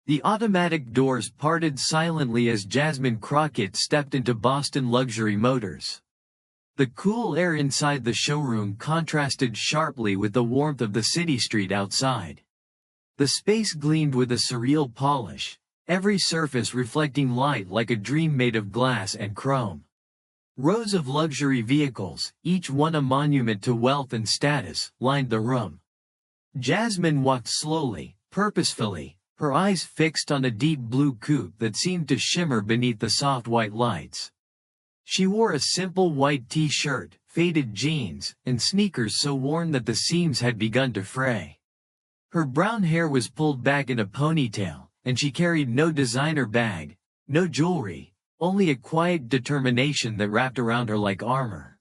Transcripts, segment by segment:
The automatic doors parted silently as Jasmine Crockett stepped into Boston Luxury Motors. The cool air inside the showroom contrasted sharply with the warmth of the city street outside. The space gleamed with a surreal polish, every surface reflecting light like a dream made of glass and chrome. Rows of luxury vehicles, each one a monument to wealth and status, lined the room. Jasmine walked slowly, purposefully, her eyes fixed on a deep blue coupe that seemed to shimmer beneath the soft white lights. She wore a simple white t-shirt, faded jeans, and sneakers so worn that the seams had begun to fray. Her brown hair was pulled back in a ponytail, and she carried no designer bag, no jewelry, only a quiet determination that wrapped around her like armor.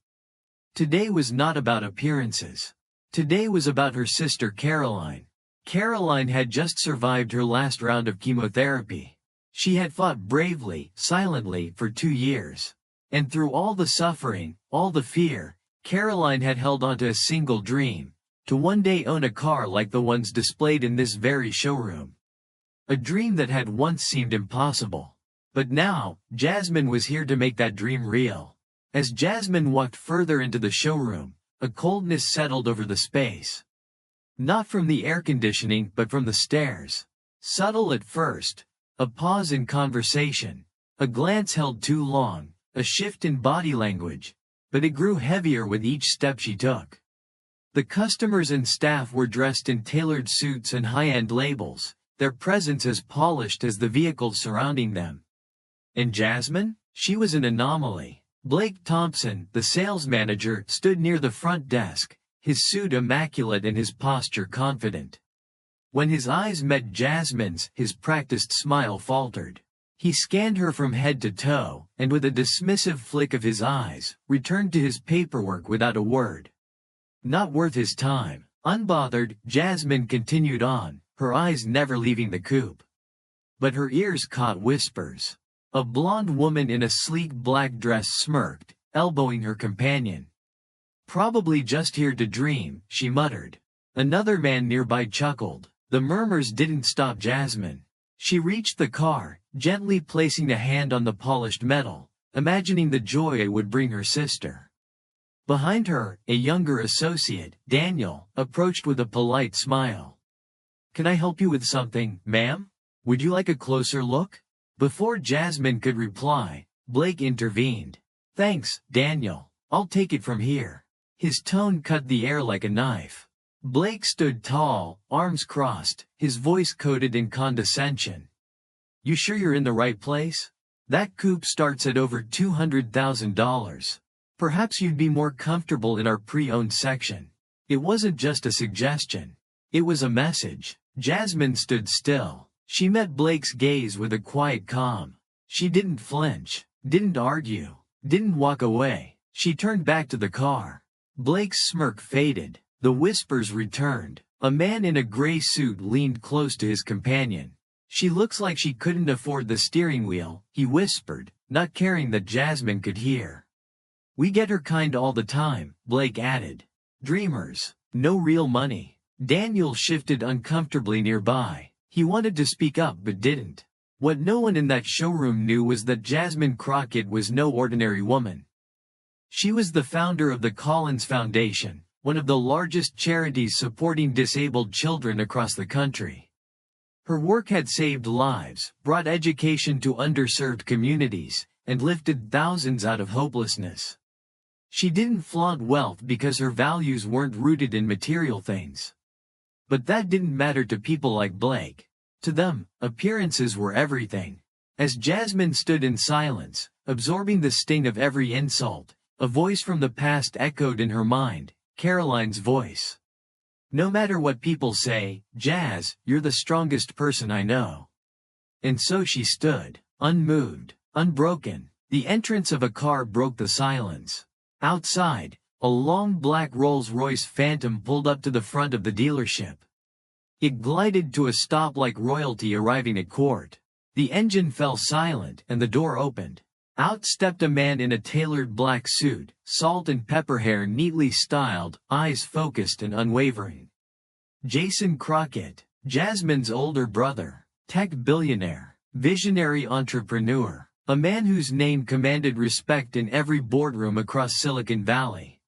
Today was not about appearances. Today was about her sister Caroline. Caroline had just survived her last round of chemotherapy. She had fought bravely, silently, for 2 years. And through all the suffering, all the fear, Caroline had held onto a single dream: to one day own a car like the ones displayed in this very showroom. A dream that had once seemed impossible. But now, Jasmine was here to make that dream real. As Jasmine walked further into the showroom, a coldness settled over the space. Not from the air conditioning but from the stairs. Subtle at first, a pause in conversation, a glance held too long, a shift in body language, but it grew heavier with each step she took. The customers and staff were dressed in tailored suits and high-end labels, their presence as polished as the vehicles surrounding them. And Jasmine? She was an anomaly. Blake Thompson, the sales manager, stood near the front desk, his suit immaculate and his posture confident. When his eyes met Jasmine's, his practiced smile faltered. He scanned her from head to toe, and with a dismissive flick of his eyes, returned to his paperwork without a word. Not worth his time. Unbothered, Jasmine continued on, her eyes never leaving the coupe. But her ears caught whispers. A blonde woman in a sleek black dress smirked, elbowing her companion. "Probably just here to dream," she muttered. Another man nearby chuckled. The murmurs didn't stop Jasmine. She reached the car, gently placing a hand on the polished metal, imagining the joy it would bring her sister. Behind her, a younger associate, Daniel, approached with a polite smile. "Can I help you with something, ma'am? Would you like a closer look?" Before Jasmine could reply, Blake intervened. "Thanks, Daniel. I'll take it from here." His tone cut the air like a knife. Blake stood tall, arms crossed, his voice coated in condescension. "You sure you're in the right place? That coupe starts at over $200,000. Perhaps you'd be more comfortable in our pre-owned section." It wasn't just a suggestion. It was a message. Jasmine stood still. She met Blake's gaze with a quiet calm. She didn't flinch, didn't argue, didn't walk away. She turned back to the car. Blake's smirk faded. The whispers returned. A man in a gray suit leaned close to his companion. "She looks like she couldn't afford the steering wheel," he whispered, not caring that Jasmine could hear. "We get her kind all the time," Blake added. "Dreamers. No real money." Daniel shifted uncomfortably nearby. He wanted to speak up but didn't. What no one in that showroom knew was that Jasmine Crockett was no ordinary woman. She was the founder of the Collins Foundation, one of the largest charities supporting disabled children across the country. Her work had saved lives, brought education to underserved communities, and lifted thousands out of hopelessness. She didn't flaunt wealth because her values weren't rooted in material things. But that didn't matter to people like Blake. To them, appearances were everything. As Jasmine stood in silence, absorbing the sting of every insult, a voice from the past echoed in her mind, Caroline's voice. "No matter what people say, Jazz, you're the strongest person I know." And so she stood, unmoved, unbroken. The entrance of a car broke the silence. Outside, a long black Rolls-Royce Phantom pulled up to the front of the dealership. It glided to a stop like royalty arriving at court. The engine fell silent and the door opened. Out stepped a man in a tailored black suit, salt and pepper hair neatly styled, eyes focused and unwavering. Jason Crockett, Jasmine's older brother. tech billionaire, visionary entrepreneur, a man whose name commanded respect in every boardroom across Silicon Valley.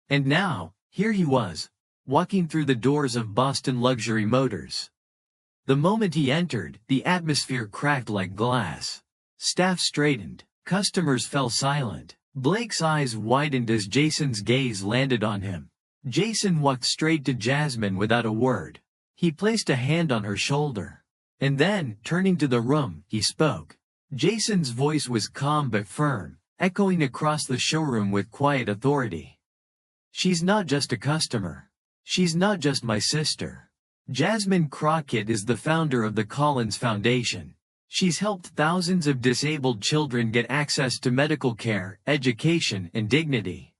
And now, here he was, walking through the doors of Boston Luxury Motors. The moment he entered, the atmosphere cracked like glass. Staff straightened, customers fell silent. Blake's eyes widened as Jason's gaze landed on him. Jason walked straight to Jasmine without a word. He placed a hand on her shoulder. And then, turning to the room, he spoke. Jason's voice was calm but firm, echoing across the showroom with quiet authority. "She's not just a customer. She's not just my sister. Jasmine Crockett is the founder of the Collins Foundation. She's helped thousands of disabled children get access to medical care, education, and dignity.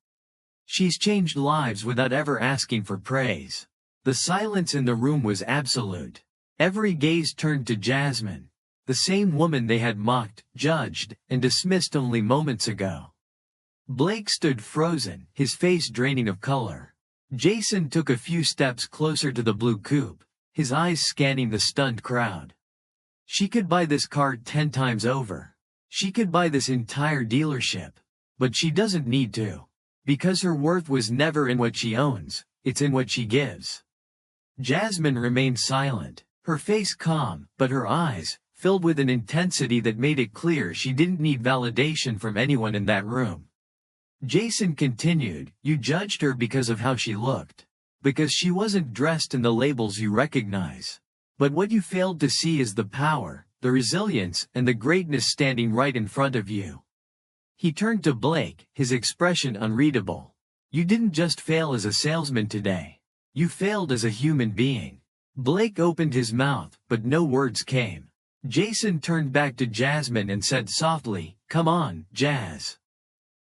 She's changed lives without ever asking for praise." The silence in the room was absolute. Every gaze turned to Jasmine, the same woman they had mocked, judged, and dismissed only moments ago. Blake stood frozen, his face draining of color. Jason took a few steps closer to the blue coupe, his eyes scanning the stunned crowd. "She could buy this car 10 times over. She could buy this entire dealership. But she doesn't need to. Because her worth was never in what she owns, it's in what she gives." Jasmine remained silent, her face calm, but her eyes, filled with an intensity that made it clear she didn't need validation from anyone in that room. Jason continued, "You judged her because of how she looked. Because she wasn't dressed in the labels you recognize. But what you failed to see is the power, the resilience, and the greatness standing right in front of you." He turned to Blake, his expression unreadable. "You didn't just fail as a salesman today. You failed as a human being." Blake opened his mouth, but no words came. Jason turned back to Jasmine and said softly, "Come on, Jazz.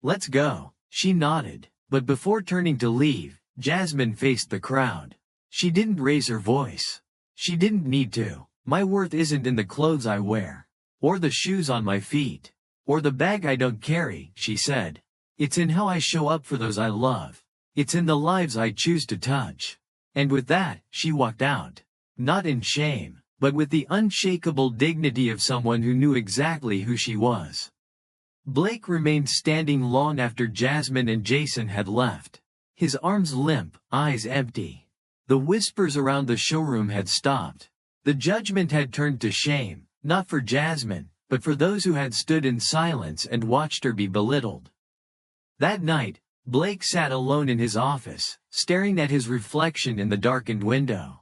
Let's go." She nodded, but before turning to leave, Jasmine faced the crowd. She didn't raise her voice. She didn't need to. "My worth isn't in the clothes I wear, or the shoes on my feet, or the bag I don't carry," she said. "It's in how I show up for those I love. It's in the lives I choose to touch." And with that, she walked out. Not in shame, but with the unshakable dignity of someone who knew exactly who she was. Blake remained standing long after Jasmine and Jason had left. His arms limp, eyes empty. The whispers around the showroom had stopped. The judgment had turned to shame, not for Jasmine, but for those who had stood in silence and watched her be belittled. That night, Blake sat alone in his office, staring at his reflection in the darkened window.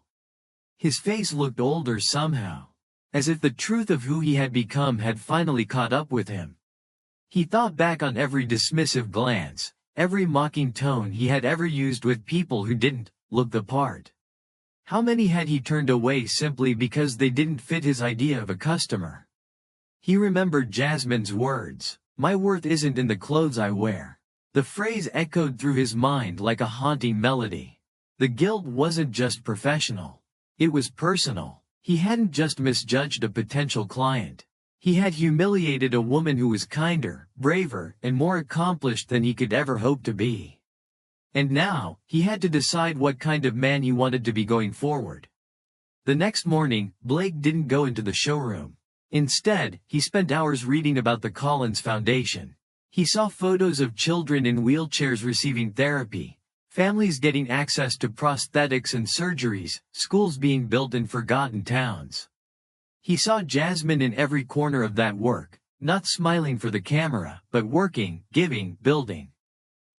His face looked older somehow, as if the truth of who he had become had finally caught up with him. He thought back on every dismissive glance, every mocking tone he had ever used with people who didn't look the part. How many had he turned away simply because they didn't fit his idea of a customer? He remembered Jasmine's words, "My worth isn't in the clothes I wear." The phrase echoed through his mind like a haunting melody. The guilt wasn't just professional. It was personal. He hadn't just misjudged a potential client. He had humiliated a woman who was kinder, braver, and more accomplished than he could ever hope to be. And now, he had to decide what kind of man he wanted to be going forward. The next morning, Blake didn't go into the showroom. Instead, he spent hours reading about the Collins Foundation. He saw photos of children in wheelchairs receiving therapy, families getting access to prosthetics and surgeries, schools being built in forgotten towns. He saw Jasmine in every corner of that work, not smiling for the camera, but working, giving, building.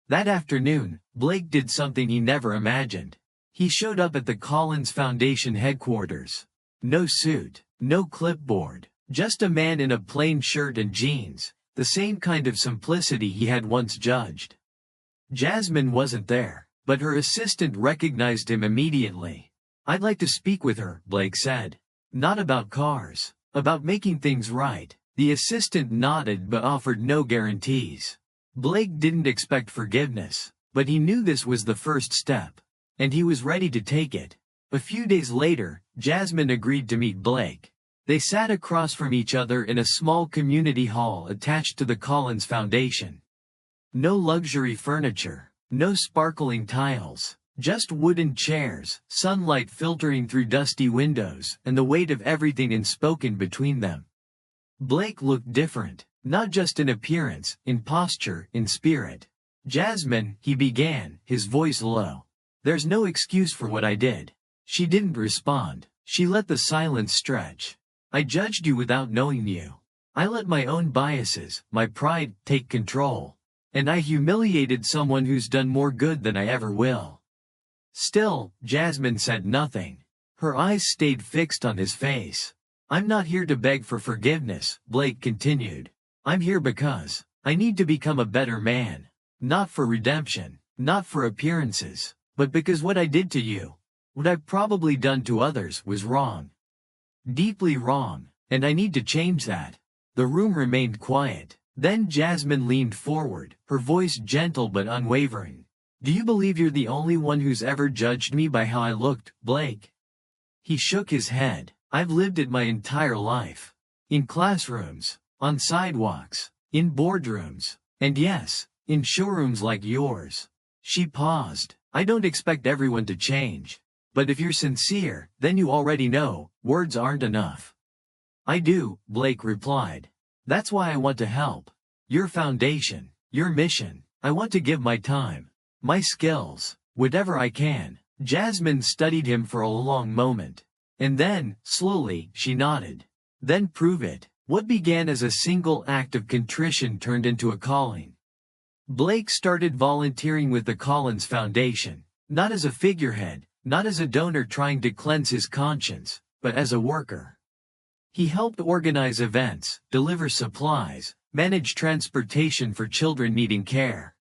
That afternoon, Blake did something he never imagined. He showed up at the Collins Foundation headquarters. No suit, no clipboard, just a man in a plain shirt and jeans. The same kind of simplicity he had once judged. Jasmine wasn't there, but her assistant recognized him immediately. "I'd like to speak with her," Blake said. "Not about cars. About making things right." The assistant nodded but offered no guarantees. Blake didn't expect forgiveness, but he knew this was the first step, and he was ready to take it. A few days later, Jasmine agreed to meet Blake. They sat across from each other in a small community hall attached to the Collins Foundation. No luxury furniture, no sparkling tiles, Just wooden chairs, sunlight filtering through dusty windows, and the weight of everything unspoken between them. Blake looked different, not just in appearance, in posture, in spirit. "Jasmine," he began, his voice low. "There's no excuse for what I did." She didn't respond. She let the silence stretch. "I judged you without knowing you. I let my own biases, my pride, take control. And I humiliated someone who's done more good than I ever will." Still, Jasmine said nothing. Her eyes stayed fixed on his face. "I'm not here to beg for forgiveness," Blake continued. "I'm here because I need to become a better man. Not for redemption, not for appearances, but because what I did to you, what I've probably done to others, was wrong. Deeply wrong, and I need to change that." The room remained quiet. Then Jasmine leaned forward, her voice gentle but unwavering. "Do you believe you're the only one who's ever judged me by how I looked, Blake?" He shook his head. "I've lived it my entire life. In classrooms, on sidewalks, in boardrooms, and yes, in showrooms like yours." She paused. "I don't expect everyone to change. But if you're sincere, then you already know, words aren't enough." "I do," Blake replied. "That's why I want to help. Your foundation, your mission. I want to give my time, my skills, whatever I can." Jasmine studied him for a long moment. And then, slowly, she nodded. "Then prove it." What began as a single act of contrition turned into a calling. Blake started volunteering with the Collins Foundation, not as a figurehead, not as a donor trying to cleanse his conscience, but as a worker. He helped organize events, deliver supplies, manage transportation for children needing care.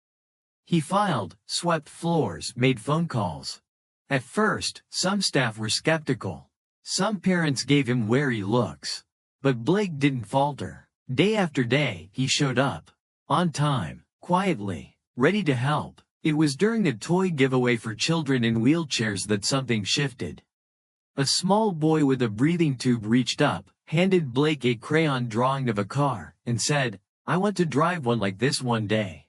He filed, swept floors, made phone calls. At first, some staff were skeptical. Some parents gave him wary looks. But Blake didn't falter. Day after day, he showed up. On time, quietly, ready to help. It was during a toy giveaway for children in wheelchairs that something shifted. A small boy with a breathing tube reached up, handed Blake a crayon drawing of a car, and said, "I want to drive one like this one day."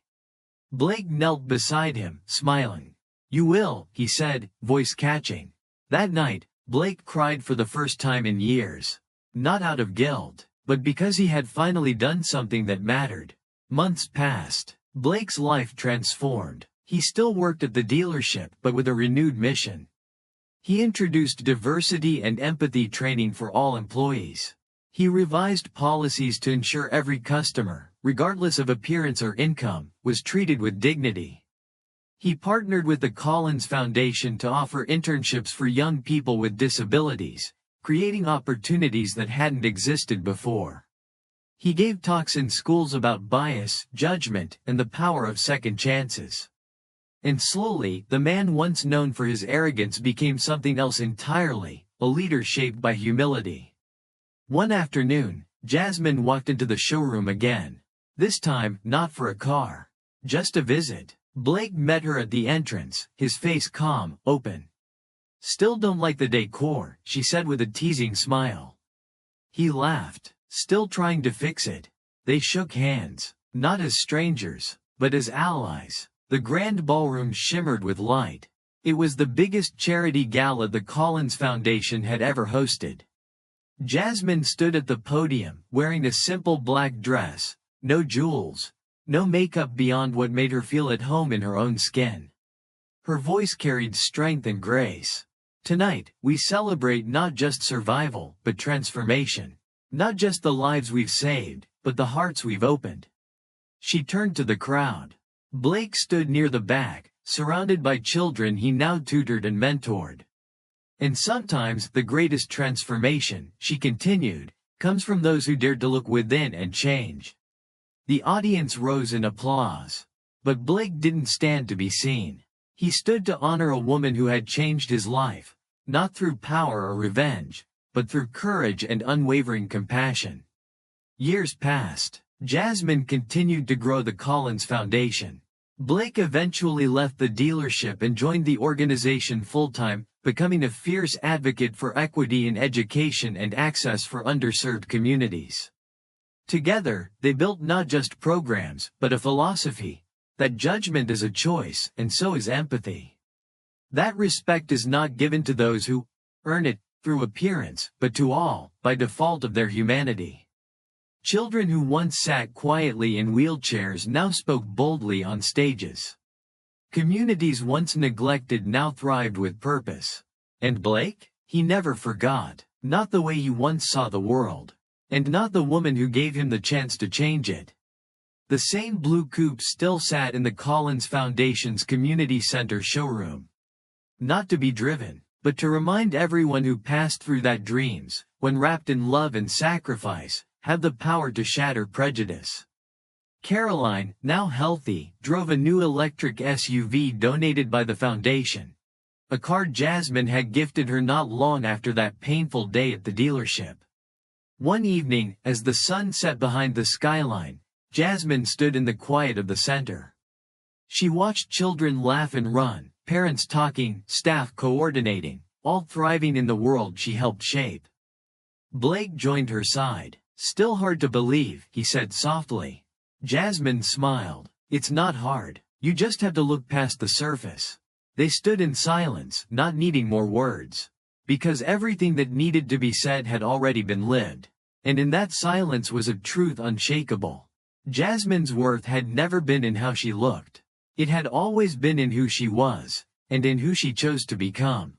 Blake knelt beside him, smiling. "You will," he said, voice catching. That night, Blake cried for the first time in years. Not out of guilt, but because he had finally done something that mattered. Months passed. Blake's life transformed. He still worked at the dealership, but with a renewed mission. He introduced diversity and empathy training for all employees. He revised policies to ensure every customer, regardless of appearance or income, was treated with dignity. He partnered with the Collins Foundation to offer internships for young people with disabilities, creating opportunities that hadn't existed before. He gave talks in schools about bias, judgment, and the power of second chances. And slowly, the man once known for his arrogance became something else entirely, a leader shaped by humility. One afternoon, Jasmine walked into the showroom again. This time, not for a car. Just a visit. Blake met her at the entrance, his face calm, open. "Still don't like the decor," she said with a teasing smile. He laughed. "Still trying to fix it." They shook hands, not as strangers, but as allies. The grand ballroom shimmered with light. It was the biggest charity gala the Collins Foundation had ever hosted. Jasmine stood at the podium, wearing a simple black dress, no jewels, no makeup beyond what made her feel at home in her own skin. Her voice carried strength and grace. "Tonight, we celebrate not just survival, but transformation. Not just the lives we've saved, but the hearts we've opened." She turned to the crowd. Blake stood near the back, surrounded by children he now tutored and mentored. "And sometimes the greatest transformation," she continued, "comes from those who dared to look within and change." The audience rose in applause. But Blake didn't stand to be seen. He stood to honor a woman who had changed his life, not through power or revenge, but through courage and unwavering compassion. Years passed. Jasmine continued to grow the Collins Foundation. Blake eventually left the dealership and joined the organization full-time, becoming a fierce advocate for equity in education and access for underserved communities. Together, they built not just programs, but a philosophy, that judgment is a choice, and so is empathy. That respect is not given to those who earn it through appearance, but to all, by default of their humanity. Children who once sat quietly in wheelchairs now spoke boldly on stages. Communities once neglected now thrived with purpose. And Blake? He never forgot. Not the way he once saw the world. And not the woman who gave him the chance to change it. The same blue coupe still sat in the Collins Foundation's Community Center showroom. Not to be driven, but to remind everyone who passed through that dreams, when wrapped in love and sacrifice, have the power to shatter prejudice. Caroline, now healthy, drove a new electric SUV donated by the foundation. A car Jasmine had gifted her not long after that painful day at the dealership. One evening, as the sun set behind the skyline, Jasmine stood in the quiet of the center. She watched children laugh and run, parents talking, staff coordinating, all thriving in the world she helped shape. Blake joined her side. "Still hard to believe," he said softly. Jasmine smiled. "It's not hard. You just have to look past the surface." They stood in silence, not needing more words. Because everything that needed to be said had already been lived. And in that silence was a truth unshakable. Jasmine's worth had never been in how she looked. It had always been in who she was, and in who she chose to become.